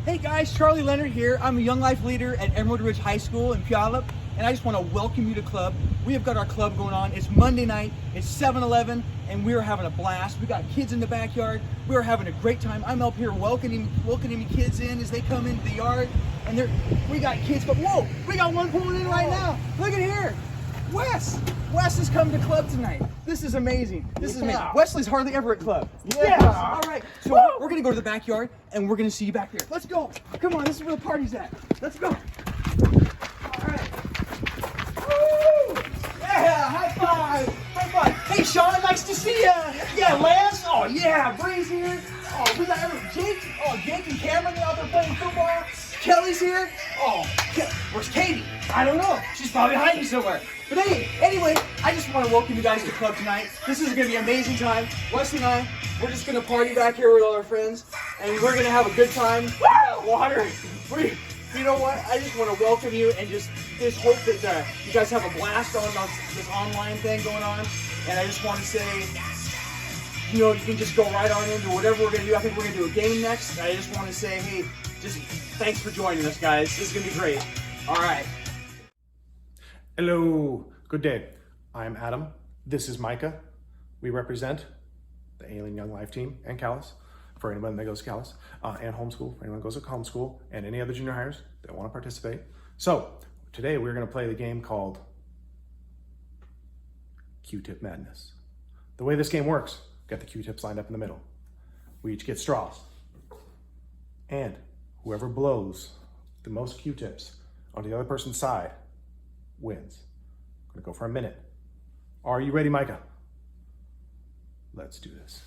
Hey guys, Charlie Leonard here. I'm a Young Life leader at Emerald Ridge High School in Puyallup, and I just want to welcome you to club. We have got our club going on. It's Monday night, it's 7-Eleven, and we're having a blast. We got kids in the backyard. We're having a great time. I'm up here welcoming kids in as they come into the yard, and we got kids, but whoa, we got one pulling in right now. Look at here. Wes has come to club tonight. This is amazing. This is amazing. Wesley's hardly ever at club. Yes. All right. So we're gonna go to the backyard and we're gonna see you back here. Let's go. Come on. This is where the party's at. Let's go. All right. Woo! Yeah. High five. High five. Hey, Sean. Nice to see you. Yeah, Lance. Oh yeah. Bree's here. Oh, we got Jake. Oh, Jake and Cameron out there playing football. Kelly's here. Oh, where's Katie? I don't know. She's probably hiding somewhere. But anyway, I just want to welcome you guys to club tonight. This is going to be an amazing time. Wesley and I, we're just going to party back here with all our friends, and we're going to have a good time. Water. You know what? I just want to welcome you and just hope that you guys have a blast on this online thing going on. And I just want to say, you can just go right on into whatever we're going to do. I think we're going to do a game next. I just want to say, hey, just thanks for joining us, guys. This is going to be great. All right. Hello, good day. I'm Adam. This is Micah. We represent the Alien Young Life team and Callis, for anyone that goes to Callis, and homeschool, for anyone that goes to homeschool, and any other junior hires that want to participate. So today we're going to play the game called Q-Tip Madness. The way this game works, got the Q-tips lined up in the middle. We each get straws, and whoever blows the most Q-tips on the other person's side wins. I'm gonna go for a minute. Are you ready, Micah? Let's do this.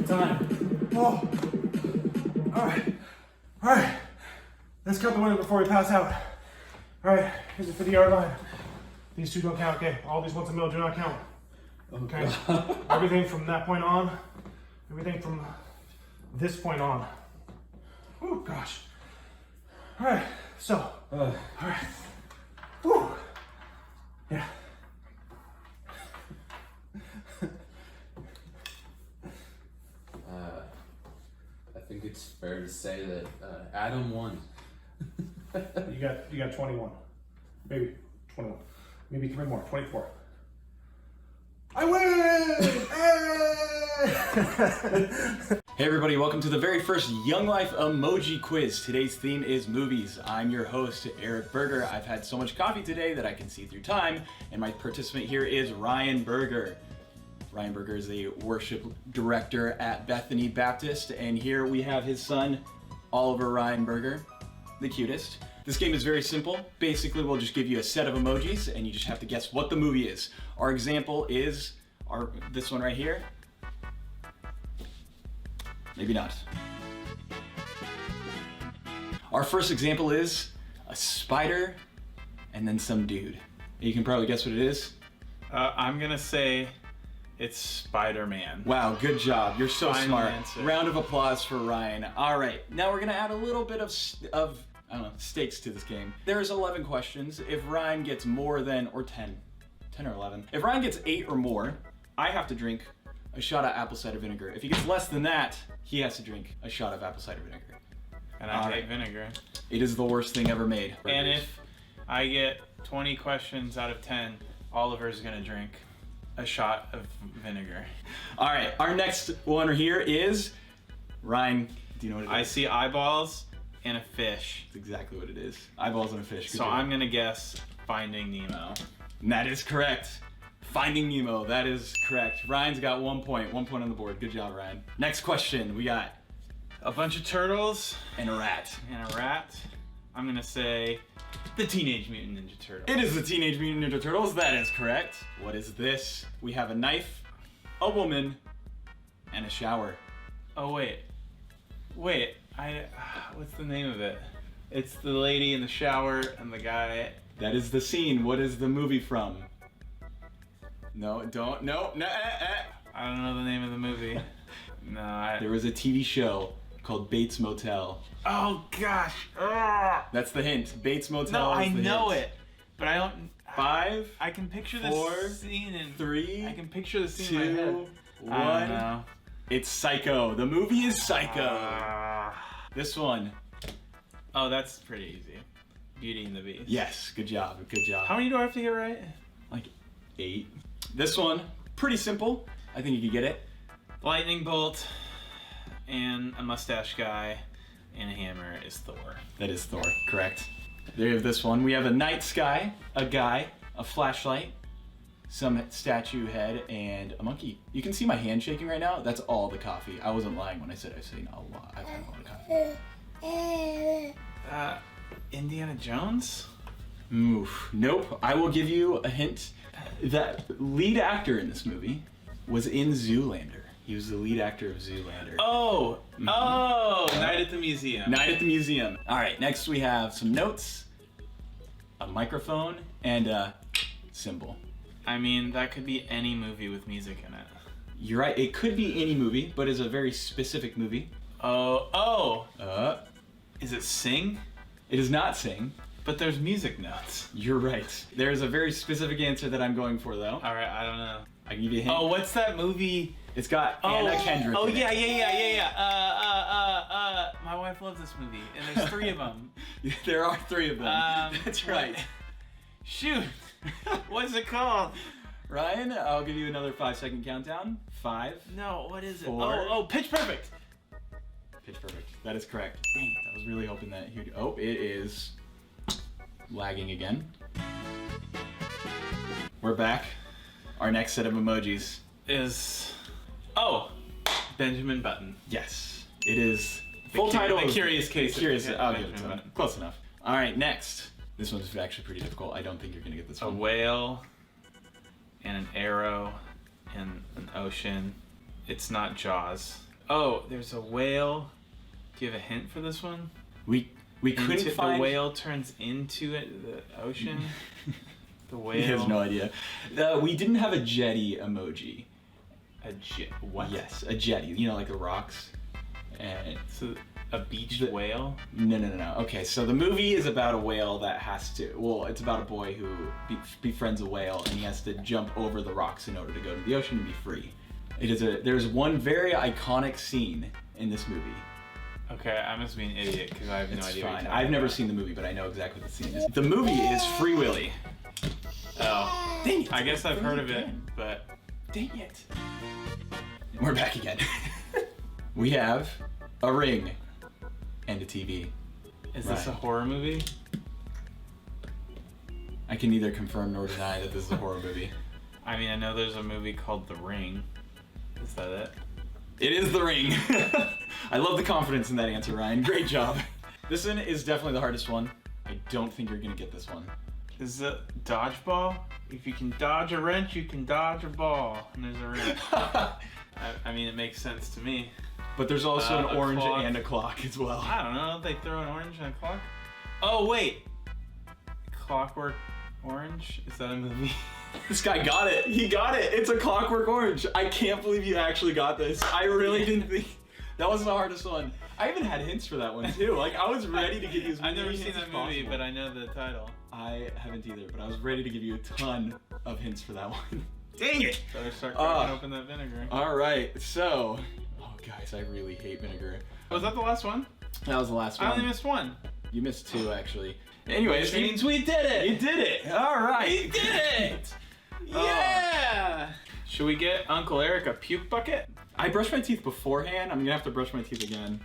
Time. Oh. All right. Let's count the winners before we pass out. All right, here's the 50-yard line. These two don't count, okay? All these ones in the middle do not count. Okay? Everything from that point on, everything from this point on. Oh, gosh. All right, so, all right. Whew. Yeah. I think it's fair to say that Adam won. You got 21. Maybe 21. Maybe 3 more. 24. I win! Hey everybody, welcome to the very first Young Life Emoji Quiz. Today's theme is movies. I'm your host, Eric Berger. I've had so much coffee today that I can see through time, and my participant here is Ryan Berger. Ryan Berger is a worship director at Bethany Baptist, and here we have his son, Oliver Ryan Berger, the cutest. This game is very simple. Basically, we'll just give you a set of emojis, and you just have to guess what the movie is. Our example is this one right here. Maybe not. Our first example is a spider and then some dude. You can probably guess what it is. I'm gonna say it's Spider-Man. Wow, good job. You're so Final smart. answer. Round of applause for Ryan. All right, now we're gonna add a little bit of I don't know, stakes to this game. There's 11 questions. If Ryan gets more than, or 10 or 11. If Ryan gets 8 or more, I have to drink a shot of apple cider vinegar. If he gets less than that, he has to drink a shot of apple cider vinegar. And I hate vinegar. It is the worst thing ever made. And if I get 20 questions out of 10, Oliver's gonna drink a shot of vinegar. All right, our next one here is, Ryan, do you know what it is? I see eyeballs and a fish. That's exactly what it is. Eyeballs on a fish. Good So job. I'm gonna guess Finding Nemo. And that is correct. Finding Nemo, that is correct. Ryan's got 1 point on the board. Good job, Ryan. Next question, we got A bunch of turtles and a rat. and a rat. I'm gonna say the Teenage Mutant Ninja Turtles. It is the Teenage Mutant Ninja Turtles, that is correct. What is this? We have a knife, a woman, and a shower. Oh wait, what's the name of it? It's the lady in the shower and the guy. That is the scene. What is the movie from? No, don't, no. I don't know the name of the movie. No, There was a TV show called Bates Motel. Oh gosh. Ugh. That's the hint. Bates Motel No, is I the know hint. it, but I don't. 5, I can picture 4, the scene and 3, I can picture the scene in my 2, head. 1. I don't know. It's Psycho. The movie is Psycho. Ah. This one. Oh, that's pretty easy. Beauty and the Beast. Yes, good job. Good job. How many do I have to get right? Like 8. This one, pretty simple. I think you could get it. Lightning bolt and a mustache guy and a hammer is Thor. That is Thor, correct. There you have this one. We have a night sky, a guy, a flashlight, some statue head, and a monkey. You can see my hand shaking right now. That's all the coffee. I wasn't lying when I said I've seen a lot. I've had a lot of coffee. Indiana Jones? Oof. Nope. I will give you a hint. That lead actor in this movie was in Zoolander. He was the lead actor of Zoolander. Oh, Night at the Museum. Night at the Museum. All right, next we have some notes, a microphone, and a symbol. I mean, that could be any movie with music in it. You're right, it could be any movie, but it's a very specific movie. Oh, It is it Sing? is not Sing. But there's music notes. You're right. There's a very specific answer that I'm going for, though. All right, I don't know. I can give you a hint. Oh, what's that movie? It's got Anna Kendrick Oh in it. yeah. My wife loves this movie, and there's 3 of them. There are 3 of them. That's right. Shoot, what's it called? Ryan, I'll give you another 5-second countdown. 5. No, what is it? 4. Oh, Pitch Perfect. Pitch Perfect. That is correct. Dang it, I was really hoping that he'd... Oh, it is lagging again. We're back. Our next set of emojis. Is Benjamin Button. Yes, it is. The Full title. The of- Curious Case. of Curious. I'll give it Benjamin to him. Button. Close enough. All right, next. This one's actually pretty difficult. I don't think you're gonna get this A one. whale and an arrow and an ocean. It's not Jaws. Oh, there's a whale. Do you have a hint for this one? We couldn't find. The whale turns into the ocean. The whale. He has no idea. We didn't have a jetty emoji. What? Yes, a jetty. You know, like the rocks. And So a beached The- whale. no. Okay, so the movie is about a whale that has to. Well, it's about a boy who befriends a whale, and he has to jump over the rocks in order to go to the ocean and be free. It is a. There's one very iconic scene in this movie. Okay, I must be an idiot because I have no It's idea. what fine. you're I've talking never about. seen the movie, but I know exactly what the scene is. The movie is Free Willy. Oh, Dang it. I guess I've heard of it, Again. but Dang it. We're back again. We have a ring and a TV. is this a Right. horror movie? I can neither confirm nor deny that this is a horror movie. I mean, I know there's a movie called The Ring. Is that it? It is The Ring. I love the confidence in that answer, Ryan. Great job. This one is definitely the hardest one. I don't think you're gonna get this one. Is it dodgeball? If you can dodge a wrench, you can dodge a ball. And there's a wrench. I mean, it makes sense to me. But there's also an A orange clock. and a clock as well. I don't know. They throw an orange in a clock. Oh wait, Clockwork Orange. Is that a movie? This guy got it. He got it. It's a Clockwork Orange. I can't believe you actually got this. I really didn't think. That was the hardest one. I even had hints for that one too. Like I was ready to give you as I've many never hints seen as that movie, possible. but I know the title. I haven't either, but I was ready to give you a ton of hints for that one. Dang it! Better start cracking open that vinegar. All right, so, oh guys, I really hate vinegar. Was that the last one? That was the last I one. only missed one. You missed two actually. Anyways, Which means we did it. you did it. All right, We did it. Yeah. Should we get Uncle Eric a puke bucket? I brushed my teeth beforehand. I'm gonna have to brush my teeth again.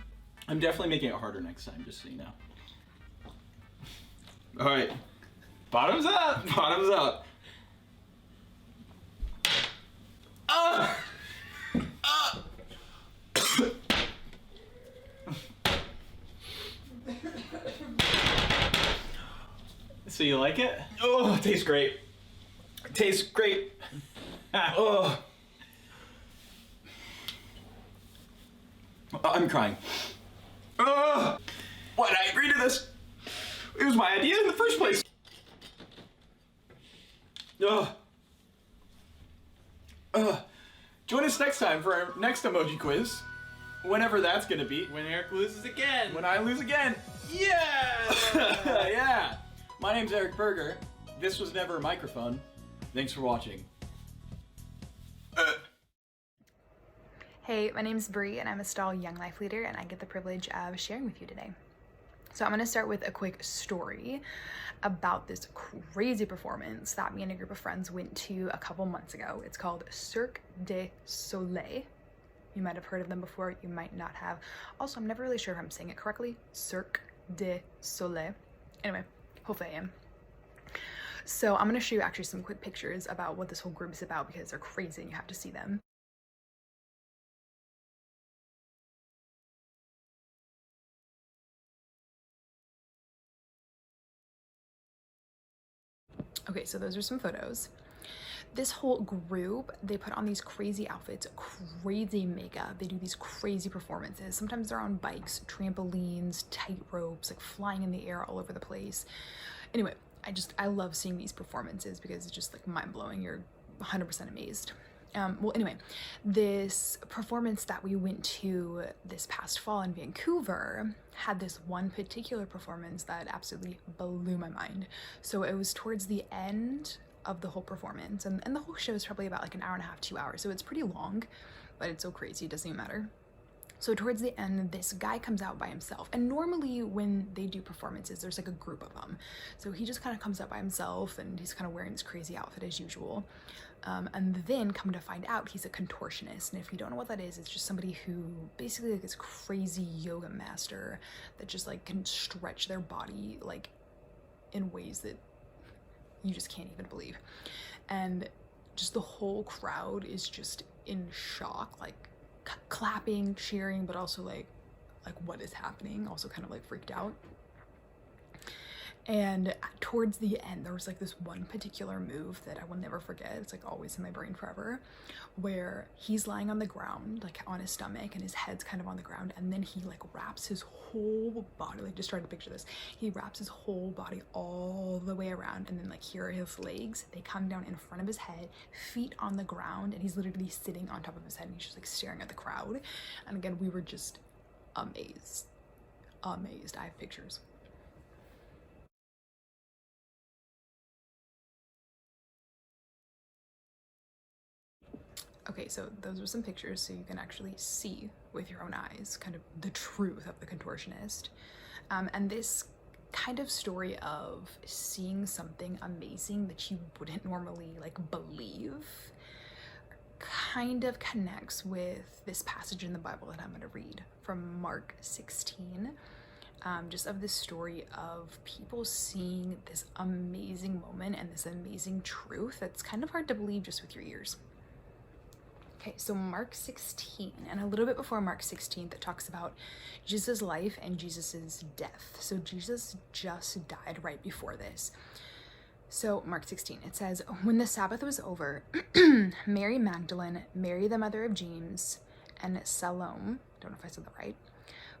I'm definitely making it harder next time, just so you know. All right, Bottoms up. bottoms up. So you like it? Oh, it tastes great. It tastes great. Oh. I'm crying. Why did I agree to this? It was my idea in the first place. Join us next time for our next emoji quiz. Whenever that's gonna be. When Eric loses again. When I lose again. Yeah. Yeah. My name's Eric Berger. This was Never a Microphone. Thanks for watching. Hey, my name's Bree and I'm a Stall Young Life Leader and I get the privilege of sharing with you today. So I'm gonna start with a quick story about this crazy performance that me and a group of friends went to a couple months ago. It's called Cirque du Soleil. You might have heard of them before, you might not have. Also, I'm never really sure if I'm saying it correctly. Cirque du Soleil. Anyway, hopefully I am. So I'm gonna show you actually some quick pictures about what this whole group is about because they're crazy and you have to see them. Okay, so those are some photos. This whole group, they put on these crazy outfits, crazy makeup. They do these crazy performances. Sometimes they're on bikes, trampolines, tight ropes, like flying in the air all over the place. Anyway, I love seeing these performances because it's just like mind-blowing. You're 100% amazed. Well, anyway, this performance that we went to this past fall in Vancouver had this one particular performance that absolutely blew my mind. So it was towards the end of the whole performance, and the whole show is probably about like an hour and a half, 2 hours. So it's pretty long, but it's so crazy, it doesn't even matter. So towards the end, this guy comes out by himself. And normally when they do performances, there's like a group of them. So he just kind of comes out by himself and he's kind of wearing this crazy outfit as usual. And then come to find out he's a contortionist. And if you don't know what that is, it's just somebody who basically like this crazy yoga master that just like can stretch their body like in ways that you just can't even believe. And just the whole crowd is just in shock, like clapping, cheering, but also like what is happening, also kind of like freaked out. And towards the end, there was like this one particular move that I will never forget. It's like always in my brain forever, where he's lying on the ground, like on his stomach, and his head's kind of on the ground. And then he like wraps his whole body, like just try to picture this. He wraps his whole body all the way around. And then like here are his legs. They come down in front of his head, feet on the ground. And he's literally sitting on top of his head and he's just like staring at the crowd. And again, we were just amazed. Amazed. I have pictures. Okay, so those are some pictures so you can actually see with your own eyes kind of the truth of the contortionist. And this kind of story of seeing something amazing that you wouldn't normally like believe kind of connects with this passage in the Bible that I'm going to read from Mark 16. Just of this story of people seeing this amazing moment and this amazing truth that's kind of hard to believe just with your ears. Okay, so Mark 16, and a little bit before Mark 16, that talks about Jesus' life and Jesus's death. So Jesus just died right before this. So Mark 16, it says, when the Sabbath was over, Mary Magdalene, Mary the mother of James, and Salome, don't know if I said that right,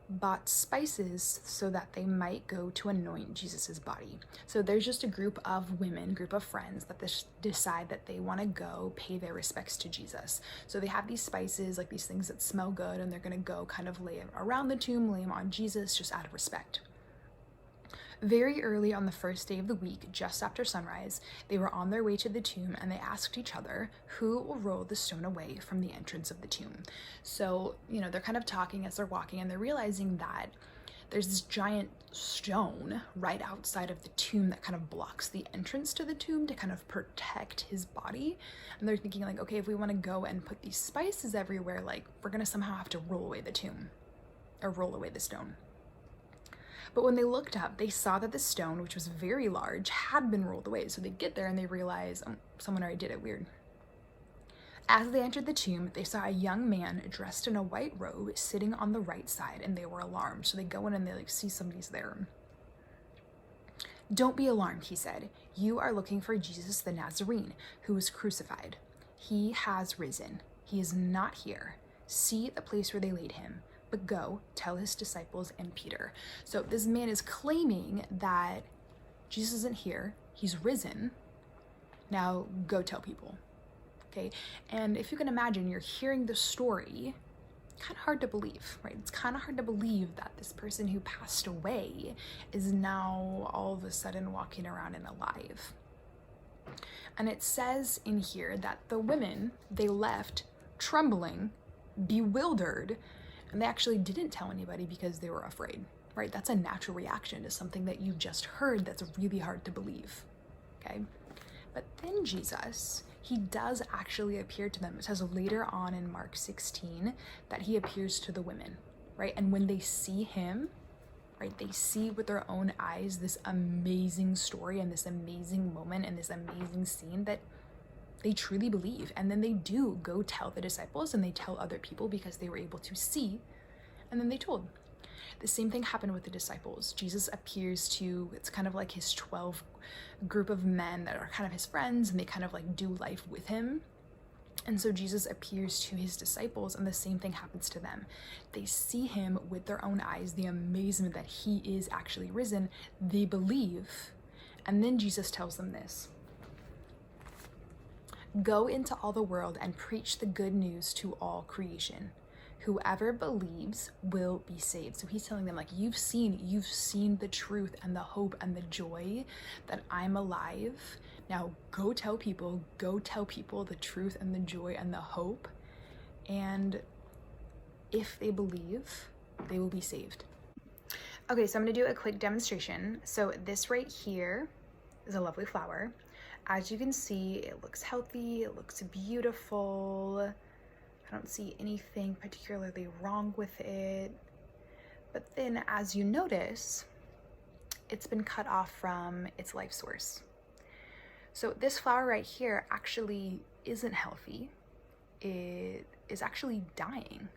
bought spices so that they might go to anoint Jesus's body. So there's just a group of women, group of friends that decide that they want to go pay their respects to Jesus. So they have these spices, like these things that smell good, and they're going to go kind of lay it around the tomb, lay them on Jesus just out of respect. Very early on the first day of the week, just after sunrise, they were on their way to the tomb and they asked each other, who will roll the stone away from the entrance of the tomb? So, they're kind of talking as they're walking, and they're realizing that there's this giant stone right outside of the tomb that kind of blocks the entrance to the tomb to kind of protect his body. And they're thinking like, okay, if we want to go and put these spices everywhere, like we're going to somehow have to roll away the tomb or roll away the stone. But when they looked up, they saw that the stone, which was very large, had been rolled away. So they get there and they realize, oh, someone already did it, weird. As they entered the tomb, they saw a young man dressed in a white robe sitting on the right side, and they were alarmed. So they go in and they see somebody's there. "Don't be alarmed," he said. "You are looking for Jesus the Nazarene, who was crucified. He has risen. He is not here. See the place where they laid him. But go, tell his disciples and Peter." So this man is claiming that Jesus isn't here. He's risen. Now go tell people. Okay. And if you can imagine, you're hearing the story, kind of hard to believe, right? It's kind of hard to believe that this person who passed away is now all of a sudden walking around and alive. And it says in here that the women, they left trembling, bewildered, and they actually didn't tell anybody because they were afraid, right? That's a natural reaction to something that you just heard that's really hard to believe, okay? But then Jesus, he does actually appear to them. It says later on in Mark 16 that he appears to the women, right? And when they see him, right, they see with their own eyes this amazing story and this amazing moment and this amazing scene that they truly believe. And then they do go tell the disciples and they tell other people because they were able to see, and then they told. The same thing happened with the disciples. Jesus appears to, it's kind of like his 12 group of men that are kind of his friends, and they kind of like do life with him. And so Jesus appears to his disciples, and the same thing happens to them. They see him with their own eyes, the amazement that he is actually risen. They believe, and then Jesus tells them this: "Go into all the world and preach the good news to all creation. Whoever believes will be saved." So he's telling them, like, you've seen the truth and the hope and the joy that I'm alive. Now go tell people the truth and the joy and the hope. And if they believe, they will be saved. Okay, so I'm gonna do a quick demonstration. So this right here is a lovely flower. As you can see, it looks healthy, it looks beautiful. I don't see anything particularly wrong with it. But then as you notice, it's been cut off from its life source. So this flower right here actually isn't healthy. It is actually dying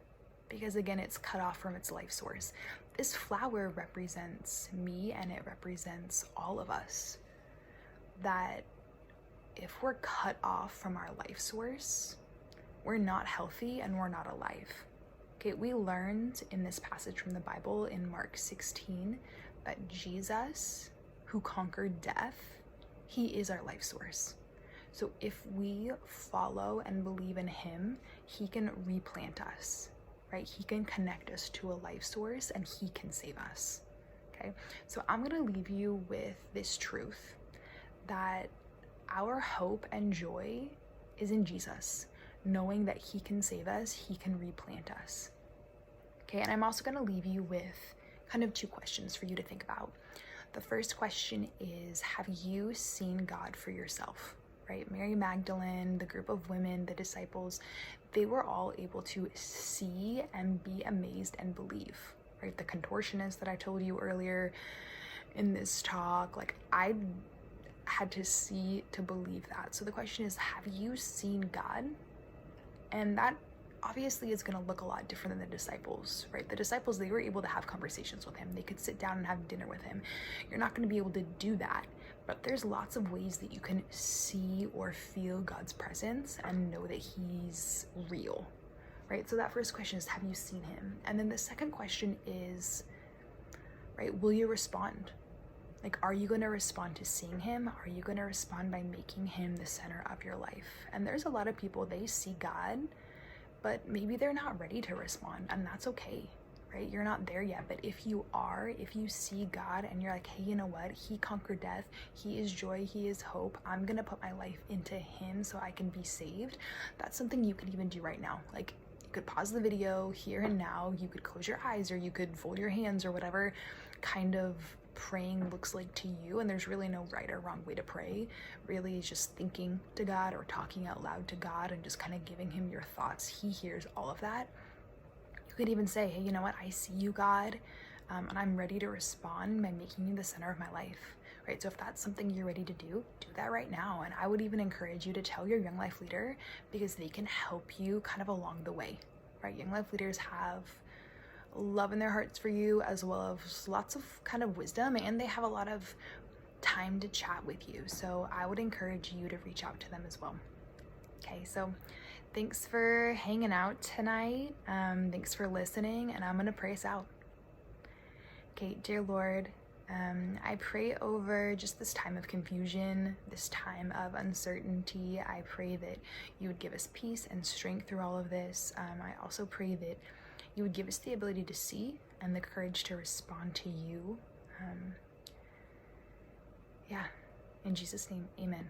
because, again, it's cut off from its life source. This flower represents me, and it represents all of us. That if we're cut off from our life source, we're not healthy and we're not alive. Okay, we learned in this passage from the Bible in Mark 16 that Jesus, who conquered death, he is our life source. So if we follow and believe in him, he can replant us, right? He can connect us to a life source and he can save us, okay? So I'm gonna leave you with this truth, that our hope and joy is in Jesus, knowing that he can save us, he can replant us. Okay, and I'm also gonna leave you with kind of two questions for you to think about. The first question is, have you seen God for yourself, right? Mary Magdalene, the group of women, the disciples, they were all able to see and be amazed and believe, right? The contortionist that I told you earlier in this talk, like, I had to see to believe that. So the question is, have you seen God? And that obviously is going to look a lot different than the disciples, right? The disciples, they were able to have conversations with him. They could sit down and have dinner with him. You're not going to be able to do that, but there's lots of ways that you can see or feel God's presence and know that he's real, right? So that first question is, have you seen him? And then the second question is, right, will you respond? Like, are you going to respond to seeing him? Are you going to respond by making him the center of your life? And there's a lot of people, they see God, but maybe they're not ready to respond, and that's okay, right? You're not there yet, but if you are, if you see God and you're like, hey, you know what? He conquered death. He is joy. He is hope. I'm going to put my life into him so I can be saved. That's something you could even do right now. Like, you could pause the video here and now. You could close your eyes, or you could fold your hands, or whatever kind of praying looks like to you. And there's really no right or wrong way to pray. Really, it's just thinking to God or talking out loud to God and just kind of giving him your thoughts. He hears all of that. You could even say, hey, you know what? I see you, God, and I'm ready to respond by making you the center of my life, right? So if that's something you're ready to do that right now. And I would even encourage you to tell your Young Life leader, because they can help you kind of along the way, right? Young Life leaders have love in their hearts for you, as well as lots of kind of wisdom, and they have a lot of time to chat with you. So I would encourage you to reach out to them as well. Okay, so thanks for hanging out tonight. Thanks for listening, and I'm going to pray us out. Okay, dear Lord, I pray over just this time of confusion, this time of uncertainty. I pray that you would give us peace and strength through all of this. I also pray that you would give us the ability to see and the courage to respond to you. In Jesus' name, amen.